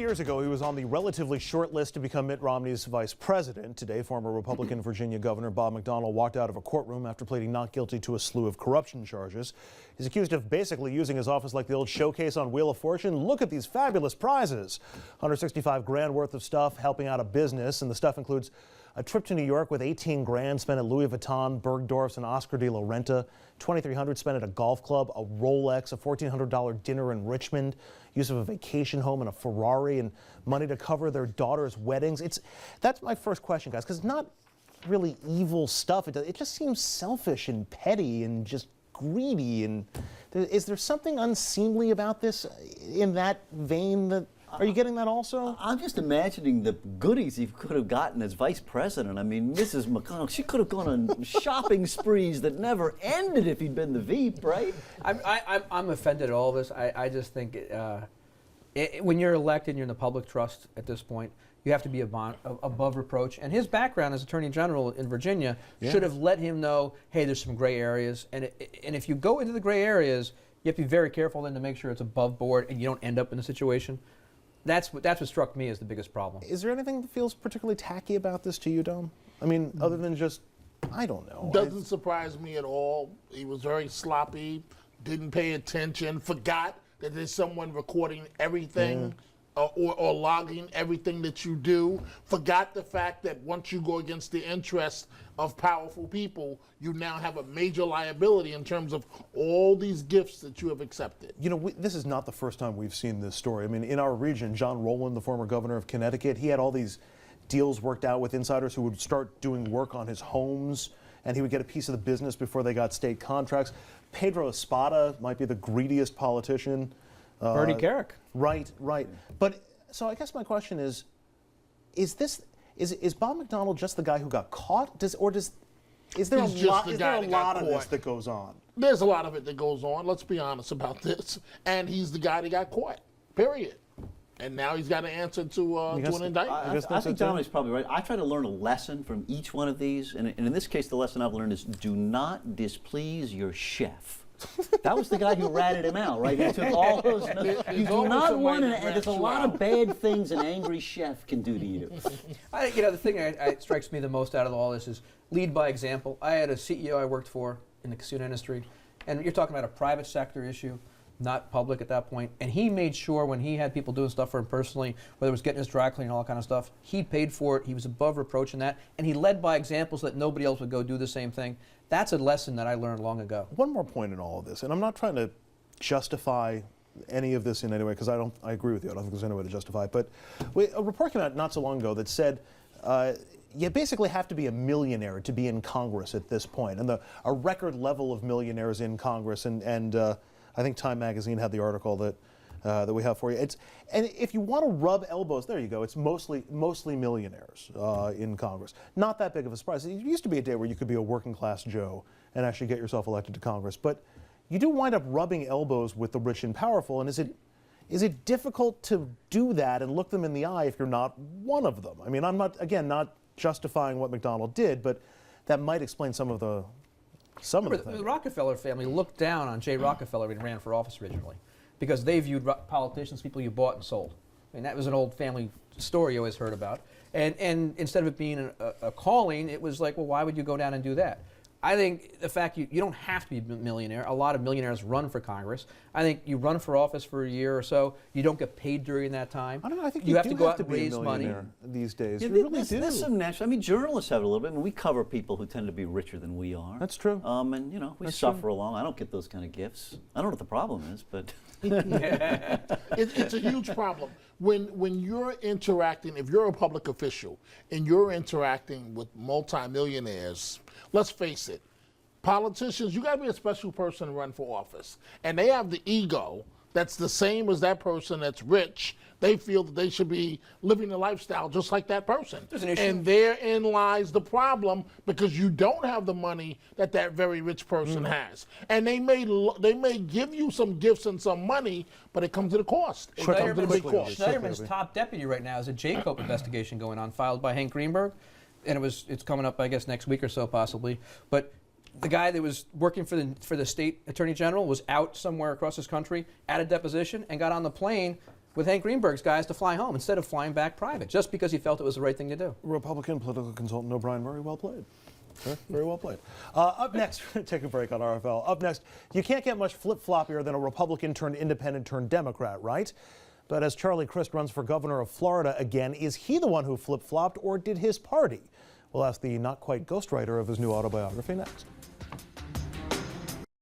years ago, he was on the relatively short list to become Mitt Romney's vice president. Today, former Republican Virginia Governor Bob McDonnell walked out of a courtroom after pleading not guilty to a slew of corruption charges. He's accused of basically using his office like the old showcase on Wheel of Fortune. Look at these fabulous prizes. 165 grand worth of stuff, helping out a business, and the stuff includes a trip to New York with 18 grand spent at Louis Vuitton, Bergdorf's, and Oscar de la Renta, $2,300 spent at a golf club, a Rolex, a $1,400 dinner in Richmond, use of a vacation home and a Ferrari, and money to cover their daughter's weddings. That's my first question, guys, because it's not really evil stuff. It just seems selfish and petty and just greedy. And is there something unseemly about this in that vein? Are you getting that also? I'm just imagining the goodies he could have gotten as vice president. I mean, Mrs. McConnell, she could have gone on shopping sprees that never ended if he'd been the Veep, right? I'm offended at all this. I just think when you're elected and you're in the public trust at this point, you have to be above reproach. And his background as Attorney General in Virginia should have let him know, hey, there's some gray areas. And if you go into the gray areas, you have to be very careful then to make sure it's above board and you don't end up in a situation. That's what struck me as the biggest problem. Is there anything that feels particularly tacky about this to you, Dom? I mean, other than just, I don't know. Doesn't surprise me at all. He was very sloppy, didn't pay attention, forgot that there's someone recording everything or logging everything that you do, forgot the fact that once you go against the interests of powerful people, you now have a major liability in terms of all these gifts that you have accepted. You know, this is not the first time we've seen this story. I mean, in our region, John Rowland, the former governor of Connecticut, he had all these deals worked out with insiders who would start doing work on his homes, and he would get a piece of the business before they got state contracts. Pedro Espada might be the greediest politician. Bernie Carrick. Right. But so I guess my question is Bob McDonnell just the guy who got caught? Is there a lot of this that goes on? There's a lot of it that goes on. Let's be honest about this. And he's the guy that got caught. Period. And now he's got to answer to an indictment. I think Dominic's probably right. I try to learn a lesson from each one of these, and in this case, the lesson I've learned is do not displease your chef. That was the guy who ratted him out, right? He took all those notes. You do not want to, and there's a lot of bad things an angry chef can do to you. I think, the thing that strikes me the most out of all this is lead by example. I had a CEO I worked for in the casino industry, and you're talking about a private sector issue, not public at that point, and he made sure when he had people doing stuff for him personally, whether it was getting his dry cleaning and all that kind of stuff, he paid for it, he was above reproach in that, and he led by example so that nobody else would go do the same thing. That's a lesson that I learned long ago. One more point in all of this, and I'm not trying to justify any of this in any way, because I agree with you, I don't think there's any way to justify it, but a report came out not so long ago that said you basically have to be a millionaire to be in Congress at this point, and a record level of millionaires in Congress, and I think Time Magazine had the article that we have for you. And if you want to rub elbows, there you go. It's mostly millionaires in Congress. Not that big of a surprise. It used to be a day where you could be a working class Joe and actually get yourself elected to Congress. But you do wind up rubbing elbows with the rich and powerful. And is it difficult to do that and look them in the eye if you're not one of them? I mean, I'm not justifying what McDonnell did, but that might explain some of the The Rockefeller family looked down on Jay Rockefeller when he ran for office originally, because they viewed politicians people you bought and sold. I mean, that was an old family story you always heard about. And instead of it being a calling, it was like, well, why would you go down and do that? I think the fact you don't have to be a millionaire. A lot of millionaires run for Congress. I think you run for office for a year or so. You don't get paid during that time. I don't know. I think you have to go out and raise money these days. Yeah, you really do. There's some natural. I mean, journalists have it a little bit. I mean, we cover people who tend to be richer than we are. That's true. And we suffer along. I don't get those kind of gifts. I don't know what the problem is, but it's a huge problem. When you're interacting, if you're a public official and you're interacting with multimillionaires, let's face it, politicians, you got to be a special person to run for office. And they have the ego that's the same as that person that's rich. They feel that they should be living a lifestyle just like that person. There's an issue. And therein lies the problem, because you don't have the money that very rich person has. And they may give you some gifts and some money, but it comes at a cost. It comes at a big cost. Schneiderman's top deputy right now is a J-Cope investigation going on, filed by Hank Greenberg. And it's coming up, I guess, next week or so possibly. But the guy that was working for the state attorney general was out somewhere across this country at a deposition and got on the plane with Hank Greenberg's guys to fly home instead of flying back private, just because he felt it was the right thing to do. Republican political consultant O'Brien Murray, well played. Very well played. Up next, take a break on RFL. Up next, you can't get much flip-floppier than a Republican turned independent turned Democrat, right? But as Charlie Crist runs for governor of Florida again, is he the one who flip-flopped or did his party? We'll ask the not-quite ghostwriter of his new autobiography next.